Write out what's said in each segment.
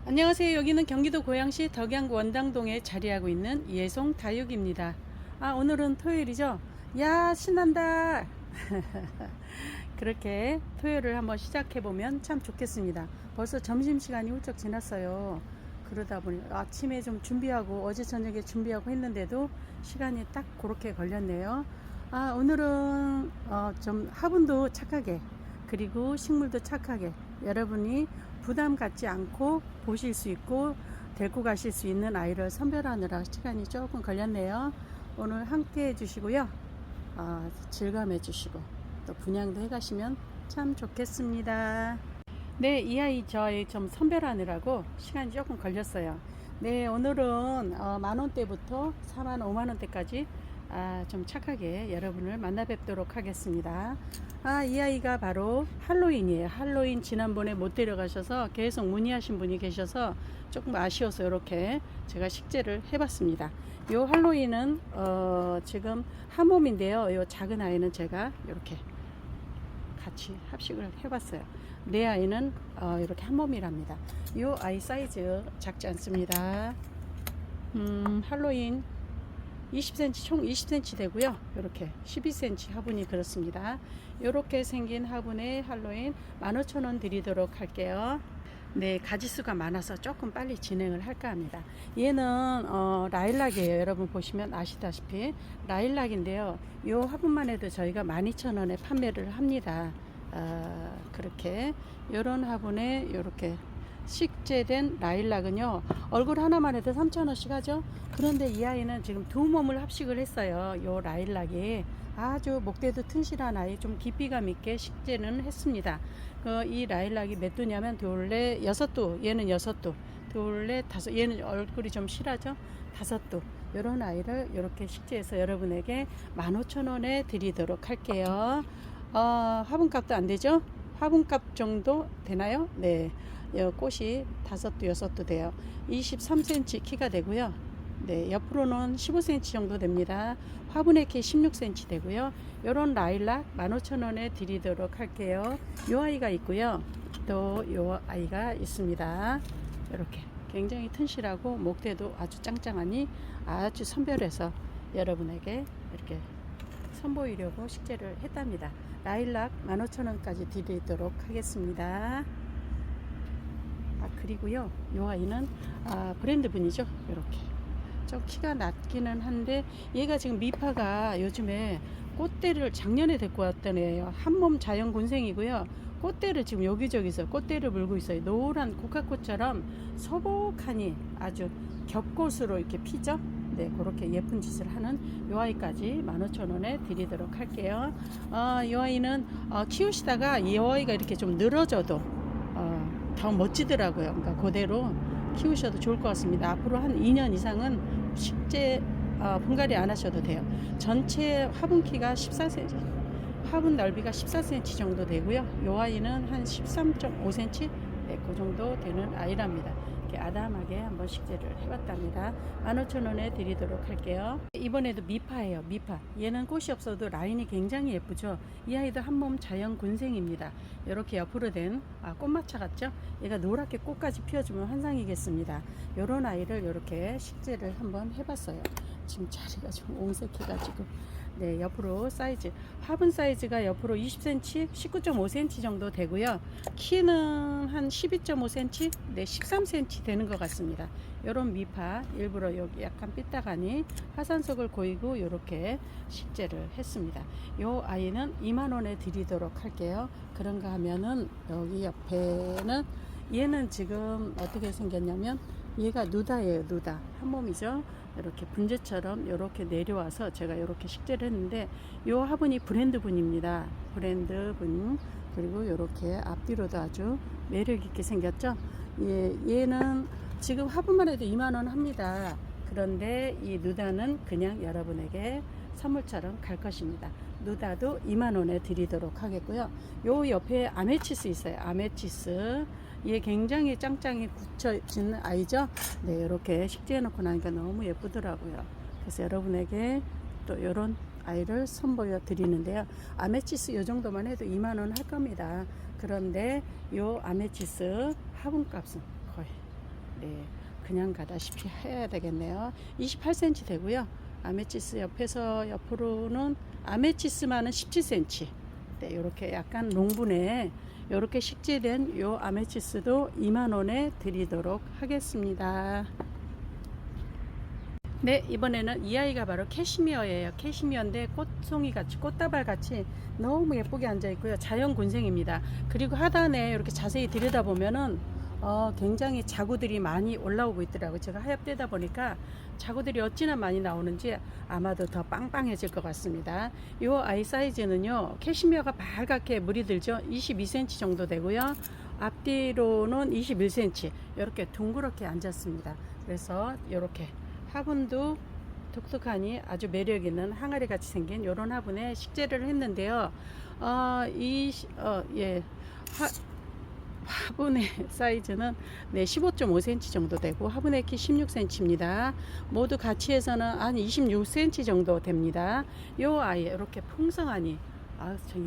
안녕하세요. 여기는 경기도 고양시 덕양구 원당동에 자리하고 있는 이해송 다육입니다. 오늘은 토요일이죠. 야, 신난다. 그렇게 토요일을 한번 시작해보면 참 좋겠습니다. 벌써 점심시간이 훌쩍 지났어요. 그러다 보니 아침에 좀 준비하고 어제 저녁에 준비하고 했는데도 시간이 딱 그렇게 걸렸네요. 오늘은 좀 화분도 착하게, 그리고 식물도 착하게 여러분이 부담 갖지 않고 보실 수 있고 데리고 가실 수 있는 아이를 선별하느라 시간이 조금 걸렸네요. 오늘 함께 해주시고요. 즐감해 주시고 또 분양도 해가시면 참 좋겠습니다. 네, 이 아이 저희 좀 선별하느라고 시간이 조금 걸렸어요. 네, 오늘은 만원대부터 4만 5만원대까지 좀 착하게 여러분을 만나 뵙도록 하겠습니다. 이 아이가 바로 할로윈이에요. 할로윈 지난번에 못 데려가셔서 계속 문의하신 분이 계셔서 조금 아쉬워서 이렇게 제가 식재를 해봤습니다. 요 할로윈은 지금 한 몸인데요. 요 작은 아이는 제가 이렇게 같이 합식을 해봤어요. 내 아이는 이렇게 한 몸이랍니다. 요 아이 사이즈 작지 않습니다. 할로윈 20cm, 총 20cm 되고요. 이렇게 12cm 화분이 그렇습니다. 이렇게 생긴 화분의 할로윈 15,000원 드리도록 할게요. 네, 가지수가 많아서 조금 빨리 진행을 할까 합니다. 얘는 라일락이에요. 여러분 보시면 아시다시피 라일락인데요. 이 화분만 해도 저희가 12,000원에 판매를 합니다. 그렇게 이런 화분에 이렇게 식재된 라일락은요, 얼굴 하나만 해도 3,000원씩 하죠. 그런데 이 아이는 지금 두 몸을 합식을 했어요. 요 라일락이 아주 목대도 튼실한 아이, 좀 깊이감 있게 식재는 했습니다. 이 라일락이 몇 두냐면 둘레 6두, 얘는 6두, 둘레 5, 얘는 얼굴이 좀 실하죠. 5두. 요런 아이를 이렇게 식재해서 여러분에게 15,000원에 드리도록 할게요. 화분값도 안 되죠? 화분값 정도 되나요? 네. 꽃이 5두, 6두 돼요. 23cm 키가 되고요. 네, 옆으로는 15cm 정도 됩니다. 화분의 키 16cm 되고요. 요런 라일락 15,000원에 드리도록 할게요. 요 아이가 있고요. 또 요 아이가 있습니다. 이렇게 굉장히 튼실하고 목대도 아주 짱짱하니 아주 선별해서 여러분에게 이렇게 선보이려고 식재를 했답니다. 라일락 15,000원까지 드리도록 하겠습니다. 그리고요, 요 아이는 브랜드 분이죠. 이렇게 좀 키가 낮기는 한데 얘가 지금 미파가 요즘에 꽃대를 작년에 데리고 왔던 애예요. 한몸 자연 곤생이고요. 꽃대를 지금 여기저기서 꽃대를 물고 있어요. 노란 국화꽃처럼 소복하니 아주 겹꽃으로 이렇게 피죠. 네, 그렇게 예쁜 짓을 하는 요 아이까지 15,000원에 드리도록 할게요. 요 아이는 키우시다가 이 아이가 이렇게 좀 늘어져도 더 멋지더라고요. 그러니까 그대로 키우셔도 좋을 것 같습니다. 앞으로 한 2년 이상은 식재 분갈이 안 하셔도 돼요. 전체 화분 키가 14cm, 화분 넓이가 14cm 정도 되고요. 이 아이는 한 13.5cm, 네, 그 정도 되는 아이랍니다. 이렇게 아담하게 한번 식재를 해봤답니다. 15,000원에 드리도록 할게요. 이번에도 미파예요. 미파. 얘는 꽃이 없어도 라인이 굉장히 예쁘죠. 이 아이도 한몸 자연 곤생입니다. 이렇게 옆으로 된 꽃마차 같죠. 얘가 노랗게 꽃까지 피워주면 환상이겠습니다. 이런 아이를 이렇게 식재를 한번 해봤어요. 지금 자리가 좀 옹색해가지고. 네, 옆으로 사이즈, 화분 사이즈가 옆으로 20cm, 19.5cm 정도 되고요. 키는 한 12.5cm, 네, 13cm 되는 것 같습니다. 요런 미파, 일부러 여기 약간 삐딱하니 화산석을 고이고 이렇게 식재를 했습니다. 요 아이는 2만원에 드리도록 할게요. 그런가 하면은 여기 옆에는 얘는 지금 어떻게 생겼냐면 얘가 누다예요. 누다 한 몸이죠. 이렇게 분재처럼 이렇게 내려와서 제가 이렇게 식재를 했는데 이 화분이 브랜드 분입니다. 브랜드 분. 그리고 이렇게 앞뒤로도 아주 매력 있게 생겼죠. 얘는 지금 화분만 해도 2만원 합니다. 그런데 이 누다는 그냥 여러분에게 선물처럼 갈 것입니다. 누다도 2만원에 드리도록 하겠고요. 요 옆에 아메치스 있어요. 아메치스. 얘 굉장히 짱짱이 굳혀진 아이죠. 네, 이렇게 식재해 놓고 나니까 너무 예쁘더라고요. 그래서 여러분에게 또 이런 아이를 선보여 드리는데요. 아메치스 요 정도만 해도 2만원 할 겁니다. 그런데 요 아메치스 화분값은 거의 네, 그냥 가다시피 해야 되겠네요. 28cm 되고요. 아메치스 옆에서 옆으로는 아메치스만은 17cm. 네, 이렇게 약간 농분에 이렇게 식재된 요 아메치스도 2만원에 드리도록 하겠습니다. 네, 이번에는 이 아이가 바로 캐시미어예요. 캐시미어인데 꽃송이 같이, 꽃다발 같이 너무 예쁘게 앉아 있고요. 자연 군생입니다. 그리고 하단에 이렇게 자세히 들여다보면은 굉장히 자구들이 많이 올라오고 있더라고요. 제가 하얗되다 보니까 자구들이 어찌나 많이 나오는지 아마도 더 빵빵해질 것 같습니다. 이 아이 사이즈는요, 캐시미어가 빨갛게 물이 들죠. 22cm 정도 되고요. 앞뒤로는 21cm. 이렇게 둥그렇게 앉았습니다. 그래서 이렇게 화분도 독특하니 아주 매력 있는 항아리 같이 생긴 이런 화분에 식재를 했는데요. 예, 화분의 사이즈는 네, 15.5cm 정도 되고 화분의 키 16cm입니다. 모두 같이 해서는 한 26cm 정도 됩니다. 이 아이 이렇게 풍성하니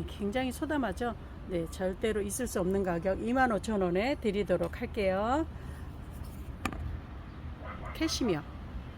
굉장히 소담하죠. 네, 절대로 있을 수 없는 가격 25,000원에 드리도록 할게요. 캐시미어.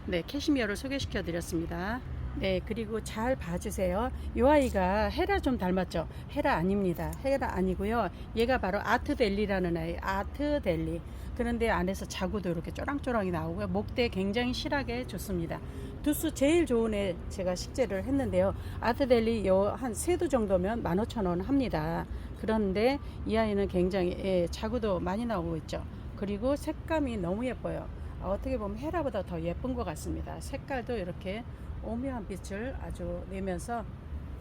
네, 캐시미어를 소개시켜 드렸습니다. 네, 그리고 잘 봐주세요. 이 아이가 헤라 좀 닮았죠? 헤라 아닙니다. 헤라 아니고요. 얘가 바로 아트델리라는 아이, 아트델리. 그런데 안에서 자구도 이렇게 쪼랑쪼랑이 나오고요. 목대 굉장히 실하게 좋습니다. 두수 제일 좋은 애 제가 식재를 했는데요. 아트델리 한 3두 정도면 15,000원 합니다. 그런데 이 아이는 굉장히 자구도 많이 나오고 있죠. 그리고 색감이 너무 예뻐요. 어떻게 보면 헤라보다 더 예쁜 것 같습니다. 색깔도 이렇게 오묘한 빛을 아주 내면서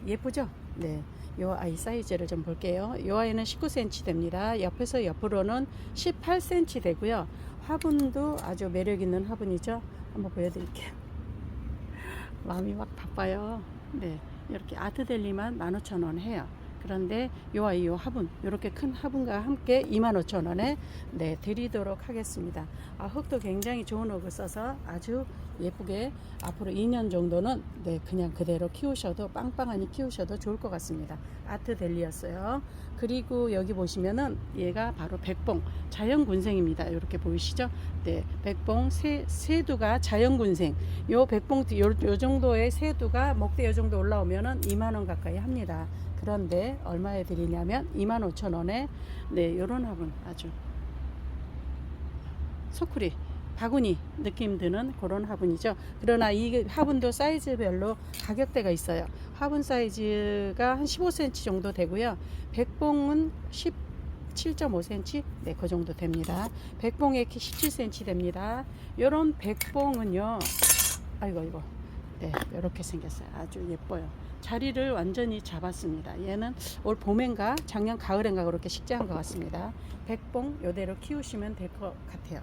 예쁘죠? 네, 요 아이 사이즈를 좀 볼게요. 요 아이는 19cm 됩니다. 옆에서 옆으로는 18cm 되고요. 화분도 아주 매력 있는 화분이죠. 한번 보여드릴게요. 마음이 막 바빠요. 네, 이렇게 아트델리만 15,000원 해요. 그런데 요 아이 요 화분, 이렇게 큰 화분과 함께 25,000원에 네, 드리도록 하겠습니다. 흙도 굉장히 좋은 흙을 써서 아주 예쁘게 앞으로 2년 정도는 네, 그냥 그대로 키우셔도 빵빵하니 키우셔도 좋을 것 같습니다. 아트델리였어요. 그리고 여기 보시면은 얘가 바로 백봉 자연군생입니다. 이렇게 보이시죠? 네, 백봉 새두가 자연군생. 요 백봉 요 정도의 새두가 목대 요 정도 올라오면은 2만원 가까이 합니다. 그런데 얼마에 드리냐면 25,000원에 네, 요런 화분 아주 소쿠리 바구니 느낌 드는 그런 화분이죠. 그러나 이 화분도 사이즈별로 가격대가 있어요. 화분 사이즈가 한 15cm 정도 되고요. 백봉은 17.5cm 네, 그 정도 됩니다. 백봉의 키 17cm 됩니다. 요런 백봉은요, 아이고 네, 이렇게 생겼어요. 아주 예뻐요. 자리를 완전히 잡았습니다. 얘는 올 봄엔가 작년 가을엔가 그렇게 식재한 것 같습니다. 백봉 요대로 키우시면 될 것 같아요.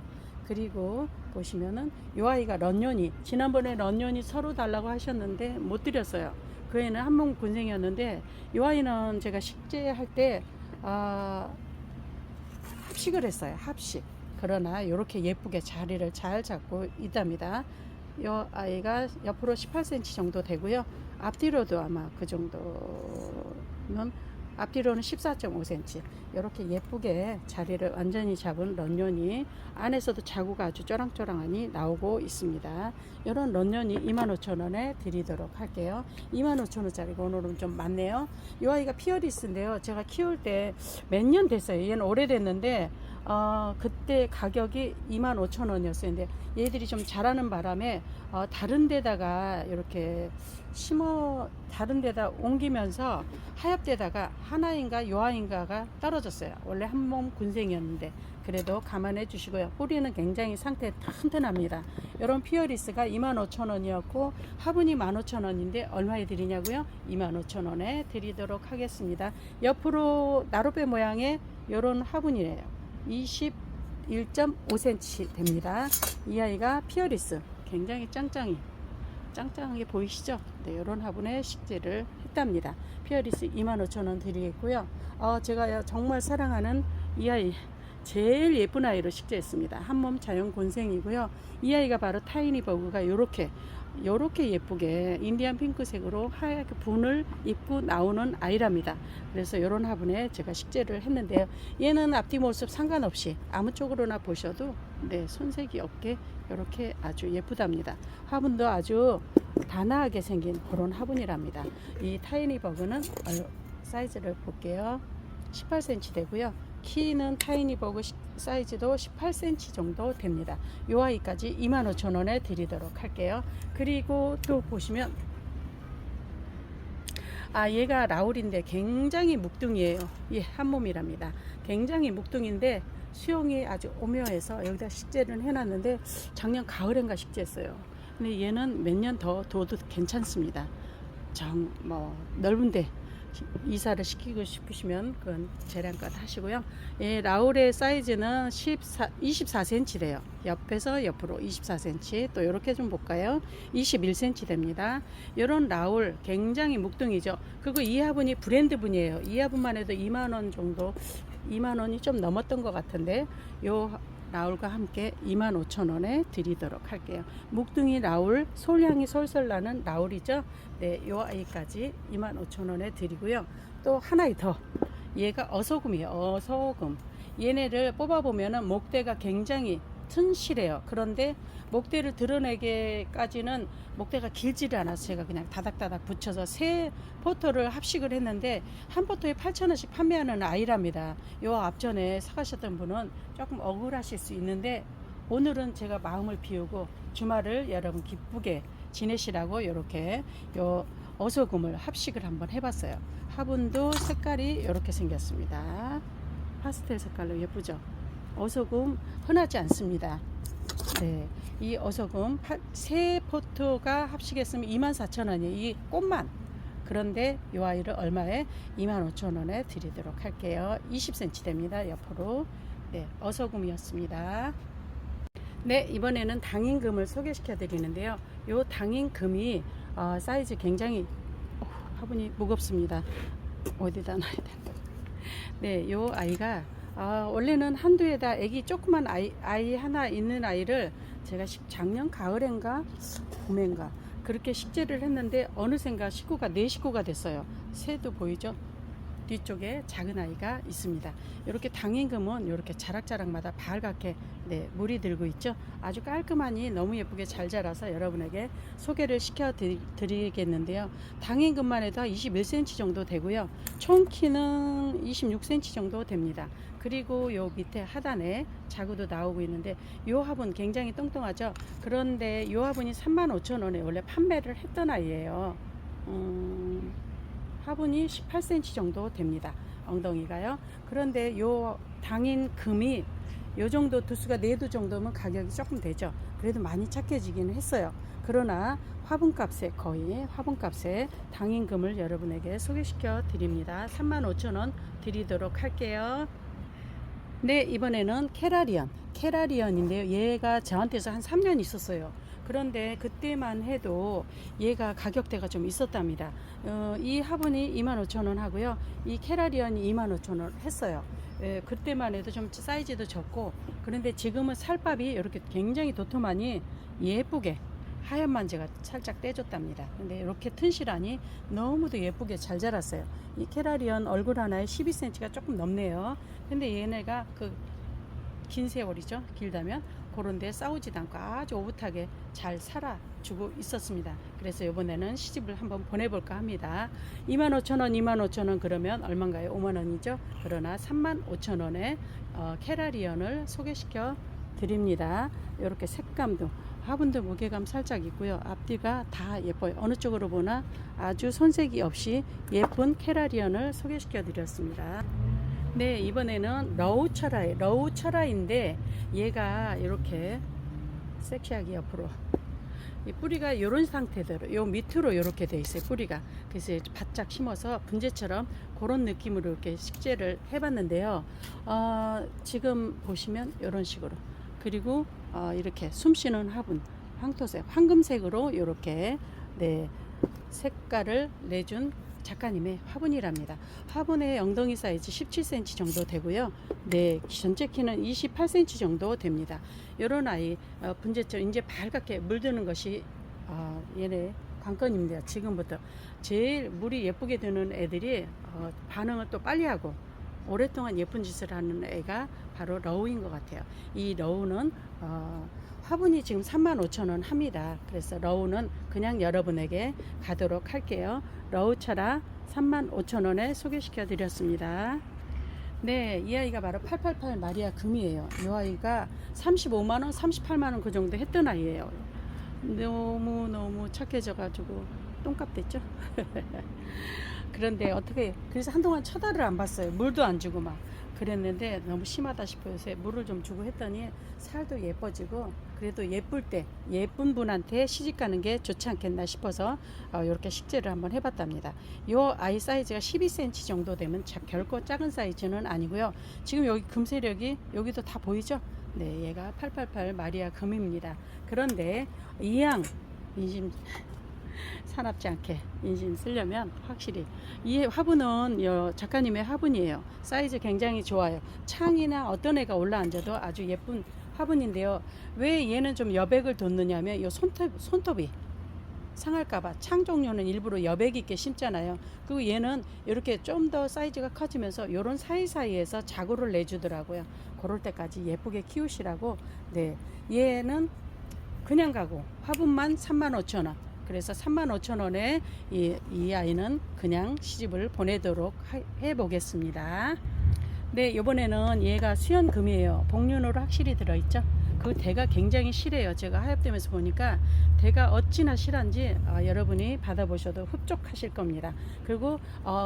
그리고 보시면은 요 아이가 런년이, 지난번에 런년이 서로 달라고 하셨는데 못 드렸어요. 그 애는 한 몸 군생이었는데 요 아이는 제가 식재할 때 합식을 했어요. 합식. 그러나 이렇게 예쁘게 자리를 잘 잡고 있답니다. 이 아이가 옆으로 18cm 정도 되고요. 앞뒤로도 아마 그 정도는, 앞뒤로는 14.5cm. 이렇게 예쁘게 자리를 완전히 잡은 런년이 안에서도 자구가 아주 쪼랑쪼랑하니 나오고 있습니다. 이런 런년이 25,000원에 드리도록 할게요. 25,000원짜리가 오늘은 좀 많네요. 이 아이가 피어리스인데요. 제가 키울 때 몇 년 됐어요. 얘는 오래됐는데 그때 가격이 25,000원이었어요. 근데 얘들이 좀 자라는 바람에 다른 데다가 이렇게 다른 데다 옮기면서 하엽데다가 하나인가 요아인가가 떨어졌어요. 원래 한 몸 군생이었는데 그래도 감안해 주시고요. 뿌리는 굉장히 상태 튼튼합니다. 이런 피어리스가 25,000원이었고 화분이 15,000원인데 얼마에 드리냐고요? 25,000원에 드리도록 하겠습니다. 옆으로 나룻배 모양의 이런 화분이에요. 21.5cm 됩니다. 이 아이가 피어리스 굉장히 짱짱하게 보이시죠? 네, 이런 화분에 식재를 했답니다. 피어리스 25,000원 드리겠고요. 제가 정말 사랑하는 이 아이, 제일 예쁜 아이로 식재했습니다. 한몸 자연곤생이고요. 이 아이가 바로 타이니버그가 요렇게 예쁘게 인디안 핑크색으로 하얗게 분을 입고 나오는 아이랍니다. 그래서 이런 화분에 제가 식재를 했는데요. 얘는 앞뒤 모습 상관없이 아무 쪽으로나 보셔도 네, 손색이 없게 이렇게 아주 예쁘답니다. 화분도 아주 단아하게 생긴 그런 화분이랍니다. 이 타이니버그는 사이즈를 볼게요. 18cm 되고요. 키는 타이니버그 사이즈도 18cm 정도 됩니다. 이 아이까지 25,000원에 드리도록 할게요. 그리고 또 보시면 얘가 라울인데 굉장히 묵둥이에요. 예, 한몸이랍니다. 굉장히 묵둥인데 수영이 아주 오묘해서 여기다 식재를 해놨는데 작년 가을엔가 식재했어요. 근데 얘는 몇 년 더 둬도 괜찮습니다. 넓은데 이사를 시키고 싶으시면 그건 재량껏 하시고요. 예, 라울의 사이즈는 24cm 돼요. 옆에서 옆으로 24cm. 또 이렇게 좀 볼까요? 21cm 됩니다. 이런 라울 굉장히 묵둥이죠. 그리고 이 화분이 브랜드 분이에요. 이 화분만 해도 2만원 정도, 2만원이 좀 넘었던 것 같은데 요 라울과 함께 25,000원에 드리도록 할게요. 묵둥이 라울, 솔향이 솔솔 나는 라울이죠. 네, 요 아이까지 25,000원에 드리고요. 또 하나 더, 얘가 어소금이에요. 어소금. 얘네를 뽑아보면은 목대가 굉장히 튼실해요. 그런데 목대를 드러내기까지는 목대가 길지를 않아서 제가 그냥 다닥다닥 붙여서 세 포토를 합식을 했는데 한 포토에 8,000원씩 판매하는 아이랍니다. 요 앞전에 사가셨던 분은 조금 억울하실 수 있는데 오늘은 제가 마음을 비우고 주말을 여러분 기쁘게 지내시라고 이렇게 요 어소금을 합식을 한번 해봤어요. 화분도 색깔이 이렇게 생겼습니다. 파스텔 색깔로 예쁘죠? 어소금 흔하지 않습니다. 네, 이 어소금 세 포트가 합식했으면 24,000원이에요. 이 꽃만. 그런데 이 아이를 얼마에? 25,000원에 드리도록 할게요. 20cm 됩니다. 옆으로. 네, 어소금이었습니다. 네, 이번에는 당인금을 소개시켜 드리는데요. 이 당인금이 사이즈 굉장히 화분이 무겁습니다. 어디다 놔야 될까? 네, 이 아이가 원래는 한두에다 애기 조그만 아이 하나 있는 아이를 제가 작년 가을엔가 봄엔가 그렇게 식재를 했는데 어느샌가 식구가 4식구가 됐어요. 새도 보이죠? 뒤쪽에 작은 아이가 있습니다. 이렇게 당인금은 이렇게 자락자락마다 발갛게 네, 물이 들고 있죠. 아주 깔끔하니 너무 예쁘게 잘 자라서 여러분에게 소개를 시켜 드리겠는데요. 당인금만 해도 21cm 정도 되고요. 총 키는 26cm 정도 됩니다. 그리고 요 밑에 하단에 자구도 나오고 있는데 요 화분 굉장히 뚱뚱하죠. 그런데 요 화분이 35,000원에 원래 판매를 했던 아이예요. 화분이 18cm 정도 됩니다. 엉덩이가요. 그런데 요 당인 금이 요 정도 두수가 4두 정도면 가격이 조금 되죠. 그래도 많이 착해지기는 했어요. 그러나 화분값에 거의 화분값에 당인금을 여러분에게 소개시켜 드립니다. 35,000원 드리도록 할게요. 네, 이번에는 캐라리언인데요. 얘가 저한테서 한 3년 있었어요. 그런데 그때만 해도 얘가 가격대가 좀 있었답니다. 이 화분이 25,000원 하고요. 이 캐라리언이 25,000원 했어요. 그때만 해도 좀 사이즈도 적고, 그런데 지금은 살밥이 이렇게 굉장히 도톰하니 예쁘게 하얀 만지가 살짝 떼줬답니다. 근데 이렇게 튼실하니 너무도 예쁘게 잘 자랐어요. 이 캐라리언 얼굴 하나에 12cm가 조금 넘네요. 근데 얘네가 그 긴 세월이죠. 길다면 그런데 싸우지도 않고 아주 오붓하게 잘 살아주고 있었습니다. 그래서 이번에는 시집을 한번 보내볼까 합니다. 25,000원 25,000원 그러면 얼마인가요? 5만원이죠. 그러나 35,000원에 캐라리언을 소개시켜 드립니다. 이렇게 색감도 화분도 무게감 살짝 있고요. 앞뒤가 다 예뻐요. 어느 쪽으로 보나 아주 손색이 없이 예쁜 캐라리언을 소개시켜 드렸습니다. 네, 이번에는 러우철아인데 얘가 이렇게 섹시하게 옆으로 이 뿌리가 이런 상태대로 요 밑으로 이렇게 돼 있어요. 뿌리가. 그래서 바짝 심어서 분재처럼 그런 느낌으로 이렇게 식재를 해봤는데요. 지금 보시면 이런 식으로, 그리고 이렇게 숨쉬는 화분 황토색 황금색으로 이렇게 네, 색깔을 내준 작가님의 화분이랍니다. 화분의 엉덩이 사이즈 17cm 정도 되고요. 네, 전체 키는 28cm 정도 됩니다. 이런 아이 분재처럼 이제 밝게 물드는 것이 얘네 관건입니다. 지금부터 제일 물이 예쁘게 드는 애들이 반응을 또 빨리 하고 오랫동안 예쁜 짓을 하는 애가 바로 러우인 것 같아요. 이 러우는 화분이 지금 35,000원 합니다. 그래서 러우는 그냥 여러분에게 가도록 할게요. 러우차라 35,000원에 소개시켜 드렸습니다. 네, 이 아이가 바로 888 마리아 금이에요. 이 아이가 35만원, 38만원 그 정도 했던 아이예요. 너무 착해져 가지고 똥값 됐죠. 그런데 어떻게, 그래서 한동안 쳐다를 안 봤어요. 물도 안 주고 막 그랬는데 너무 심하다 싶어서 물을 좀 주고 했더니 살도 예뻐지고, 그래도 예쁠 때 예쁜 분한테 시집 가는 게 좋지 않겠나 싶어서 이렇게 식재를 한번 해봤답니다. 이 아이 사이즈가 12cm 정도 되면 결코 작은 사이즈는 아니고요. 지금 여기 금세력이 여기도 다 보이죠? 네, 얘가 888 마리아 금입니다. 그런데 이양 인심 사납지 않게 인심 쓰려면 확실히 이 화분은 작가님의 화분이에요. 사이즈 굉장히 좋아요. 창이나 어떤 애가 올라앉아도 아주 예쁜 화분인데요. 왜 얘는 좀 여백을 뒀느냐면 이 손톱이 상할까봐 창 종류는 일부러 여백 있게 심잖아요. 그리고 얘는 이렇게 좀 더 사이즈가 커지면서 이런 사이사이에서 자구를 내주더라고요. 그럴 때까지 예쁘게 키우시라고. 네, 얘는 그냥 가고 화분만 35,000원. 그래서 35,000원에 이 아이는 그냥 시집을 보내도록 해보겠습니다. 네, 이번에는 얘가 수연금이에요. 복륜으로 확실히 들어있죠. 그 대가 굉장히 실해요. 제가 하엽되면서 보니까 대가 어찌나 실한지 여러분이 받아보셔도 흡족하실 겁니다. 그리고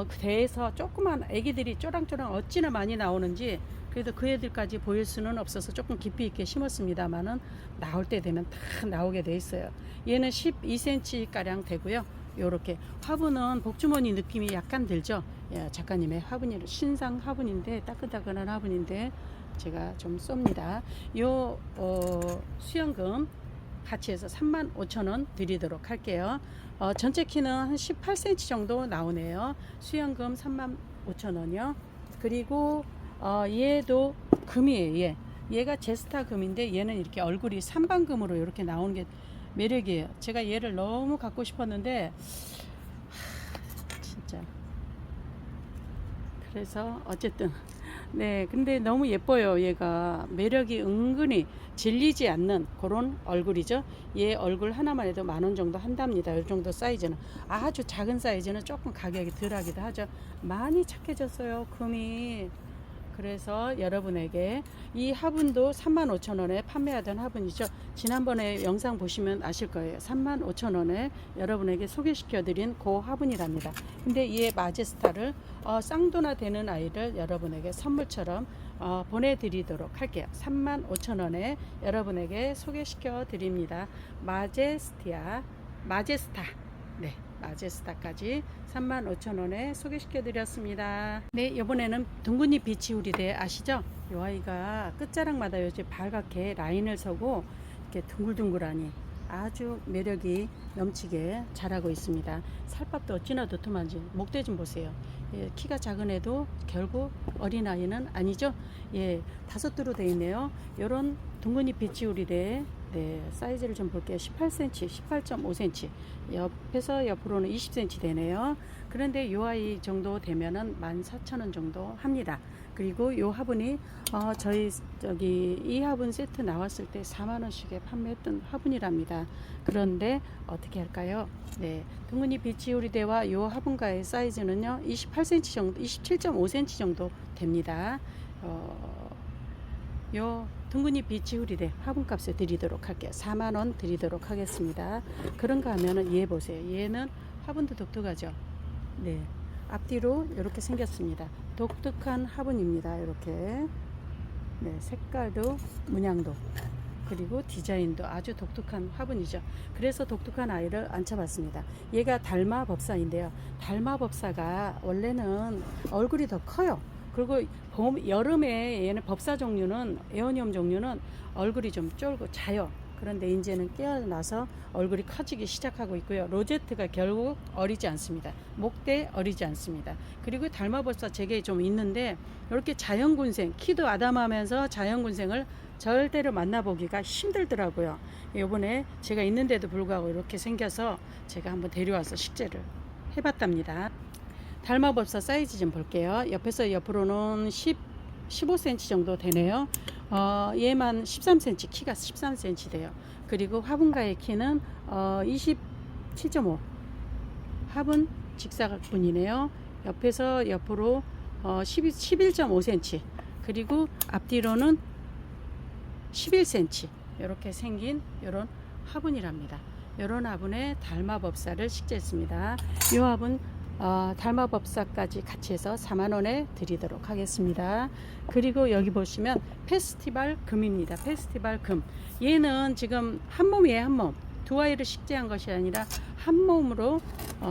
그 대에서 조그만 애기들이 쪼랑쪼랑 어찌나 많이 나오는지, 그래도 그 애들까지 보일 수는 없어서 조금 깊이 있게 심었습니다만은 나올 때 되면 다 나오게 돼 있어요. 얘는 12cm 가량 되고요. 요렇게 화분은 복주머니 느낌이 약간 들죠. 예, 작가님의 화분이 신상 화분인데 따끈따끈한 화분인데 제가 좀 쏩니다. 요 수연금 같이 해서 35,000원 드리도록 할게요. 전체 키는 한 18cm 정도 나오네요. 수연금 35,000원이요. 그리고 얘도 금이에요. 얘가 제스타 금인데 얘는 이렇게 얼굴이 삼방금으로 이렇게 나오는 게 매력이에요. 제가 얘를 너무 갖고 싶었는데 진짜, 그래서 어쨌든 네, 근데 너무 예뻐요. 얘가 매력이 은근히 질리지 않는 그런 얼굴이죠. 얘 얼굴 하나만 해도 10,000원 정도 한답니다. 이 정도 사이즈는. 아주 작은 사이즈는 조금 가격이 덜하기도 하죠. 많이 착해졌어요, 금이. 그래서 여러분에게 이 화분도 35,000원에 판매하던 화분이죠. 지난번에 영상 보시면 아실 거예요. 35,000원에 여러분에게 소개시켜 드린 그 화분이랍니다. 근데 이 마제스타를 쌍도나 되는 아이를 여러분에게 선물처럼 보내드리도록 할게요. 35,000원에 여러분에게 소개시켜 드립니다. 마제스타. 네, 마제스타까지 35,000원에 소개시켜 드렸습니다. 네, 이번에는 둥근잎 비치우리대 아시죠? 이 아이가 끝자락마다 요즘 발갛게 라인을 서고 이렇게 둥글둥글하니 아주 매력이 넘치게 자라고 있습니다. 살밥도 어찌나 도톰한지 목대 좀 보세요. 예, 키가 작은 애도 결국 어린아이는 아니죠. 예, 5두로 되어 있네요. 요런 둥근잎 비치우리대, 네, 사이즈를 좀 볼게요. 18cm, 18.5cm, 옆에서 옆으로는 20cm 되네요. 그런데 요 아이 정도 되면은 14,000원 정도 합니다. 그리고 요 화분이 저희 이 화분 세트 나왔을 때 4만원씩에 판매했던 화분이랍니다. 그런데 어떻게 할까요? 네, 둥근잎 비치우리대와 요 화분가의 사이즈는요 28cm 정도, 27.5cm 정도 됩니다. 요 둥근잎 비치우리대 화분값에 드리도록 할게요. 4만원 드리도록 하겠습니다. 그런가 하면은 얘 보세요. 얘는 화분도 독특하죠. 네, 앞뒤로 이렇게 생겼습니다. 독특한 화분입니다. 이렇게. 네, 색깔도 문양도 그리고 디자인도 아주 독특한 화분이죠. 그래서 독특한 아이를 앉혀봤습니다. 얘가 달마법사인데요. 달마법사가 원래는 얼굴이 더 커요. 그리고 여름에 얘는 법사 종류는 에어니엄 종류는 얼굴이 좀 쫄고 자요. 그런데 이제는 깨어나서 얼굴이 커지기 시작하고 있고요. 로제트가 결국 어리지 않습니다. 목대 어리지 않습니다. 그리고 달마법사 제게 좀 있는데 이렇게 자연군생, 키도 아담하면서 자연군생을 절대로 만나보기가 힘들더라고요. 요번에 제가 있는데도 불구하고 이렇게 생겨서 제가 한번 데려와서 식재를 해봤답니다. 달마법사 사이즈 좀 볼게요. 옆에서 옆으로는 15cm 정도 되네요. 얘만 13cm, 키가 13cm 돼요. 그리고 화분가의 키는 27.5. 합은 직사각분이네요. 옆에서 옆으로 11.5cm. 그리고 앞뒤로는 11cm. 이렇게 생긴 이런 화분이랍니다. 이런 화분에 달마법사를 식재했습니다. 이 화분 달마법사까지 같이 해서 4만원에 드리도록 하겠습니다. 그리고 여기 보시면 페스티벌 금입니다. 페스티벌 금. 얘는 지금 한 몸이에요. 한 몸. 두 아이를 식재한 것이 아니라 한 몸으로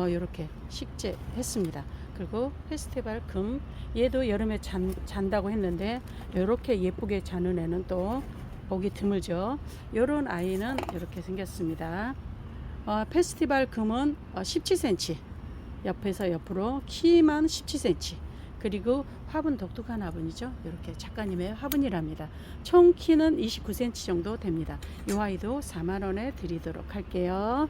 이렇게 식재했습니다. 그리고 페스티벌 금. 얘도 여름에 잔다고 했는데 이렇게 예쁘게 자는 애는 또 보기 드물죠. 이런 아이는 이렇게 생겼습니다. 페스티벌 금은 17cm. 옆에서 옆으로 키만 17cm. 그리고 화분 독특한 화분이죠. 이렇게 작가님의 화분이랍니다. 총 키는 29cm 정도 됩니다. 이 아이도 4만원에 드리도록 할게요.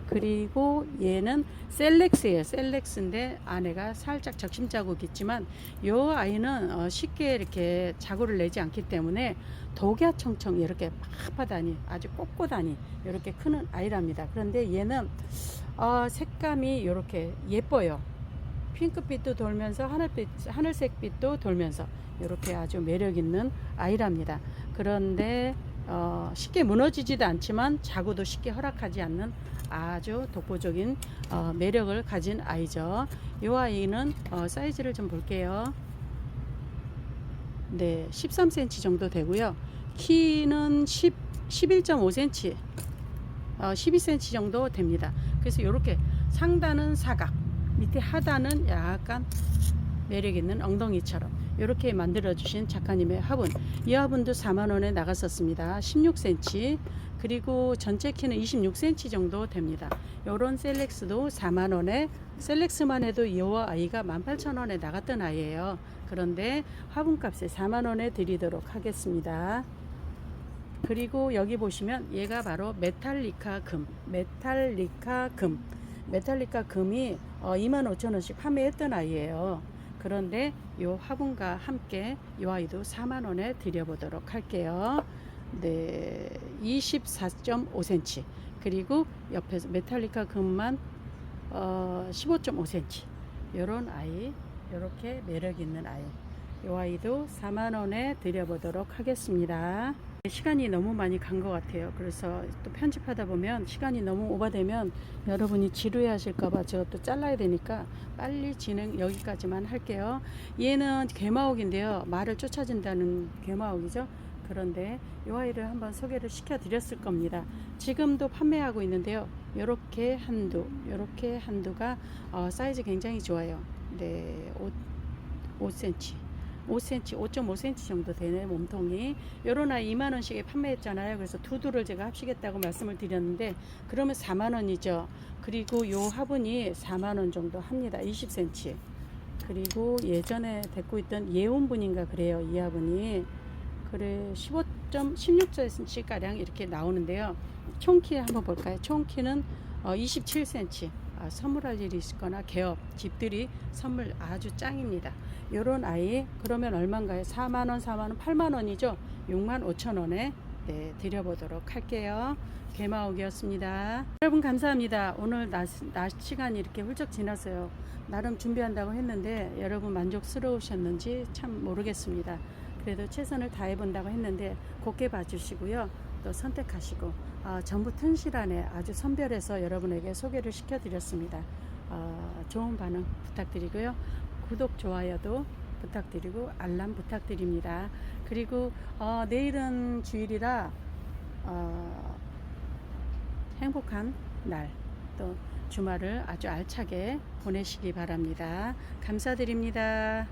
그리고 얘는 셀렉스예요. 셀렉스인데 안에가 살짝 적심 자국이 있지만 이 아이는 쉽게 이렇게 자국을 내지 않기 때문에 독야청청 이렇게 빳빳하니 아주 꼿꼿하니 이렇게 크는 아이랍니다. 그런데 얘는 색감이 이렇게 예뻐요. 핑크빛도 돌면서 하늘색빛도 돌면서 이렇게 아주 매력 있는 아이랍니다. 그런데 쉽게 무너지지도 않지만 자구도 쉽게 허락하지 않는 아주 독보적인 매력을 가진 아이죠. 이 아이는 사이즈를 좀 볼게요. 네, 13cm 정도 되고요. 키는 11.5cm, 12cm 정도 됩니다. 그래서 이렇게 상단은 사각, 밑에 하단은 약간 매력 있는 엉덩이처럼 이렇게 만들어 주신 작가님의 화분. 이 화분도 4만원에 나갔었습니다. 16cm. 그리고 전체 키는 26cm 정도 됩니다. 요런 셀렉스도 4만원에, 셀렉스만 해도 이 아이가 18,000원에 나갔던 아이예요. 그런데 화분값에 4만원에 드리도록 하겠습니다. 그리고 여기 보시면 얘가 바로 메탈리카 금. 메탈리카 금이 25,000원씩 판매했던 아이예요. 그런데 이 화분과 함께 이 아이도 4만원에 드려보도록 할게요. 네, 24.5cm. 그리고 옆에서 메탈리카 금만 15.5cm. 요런 아이, 요렇게 매력 있는 아이. 이 아이도 4만원에 드려보도록 하겠습니다. 시간이 너무 많이 간 것 같아요. 그래서 또 편집하다 보면 시간이 너무 오버되면 여러분이 지루해 하실까봐 제가 또 잘라야 되니까 빨리 진행 여기까지만 할게요. 얘는 개마옥인데요. 말을 쫓아준다는 개마옥이죠. 그런데 이 아이를 한번 소개를 시켜 드렸을 겁니다. 지금도 판매하고 있는데요. 요렇게 한두가 사이즈 굉장히 좋아요. 네, 5cm 5.5cm 정도 되네, 몸통이. 요런 아이 2만원씩에 판매했잖아요. 그래서 두두를 제가 합치겠다고 말씀을 드렸는데, 그러면 4만원이죠. 그리고 요 화분이 4만원 정도 합니다. 20cm. 그리고 예전에 데리고 있던 예온분인가 그래요. 이 화분이. 그래, 16cm 가량 이렇게 나오는데요. 총키 한번 볼까요? 총키는 27cm. 선물할 일이 있거나 개업, 집들이 선물 아주 짱입니다. 요런 아이 그러면 얼마인가요? 4만원, 8만원이죠. 65,000원에 네, 드려보도록 할게요. 개마옥이었습니다. 여러분 감사합니다. 오늘 낮 시간이 이렇게 훌쩍 지났어요. 나름 준비한다고 했는데 여러분 만족스러우셨는지 참 모르겠습니다. 그래도 최선을 다해본다고 했는데 곱게 봐주시고요. 또 선택하시고 전부 튼실한에 아주 선별해서 여러분에게 소개를 시켜드렸습니다. 좋은 반응 부탁드리고요. 구독, 좋아요도 부탁드리고 알람 부탁드립니다. 그리고 내일은 주일이라 행복한 날, 또 주말을 아주 알차게 보내시기 바랍니다. 감사드립니다.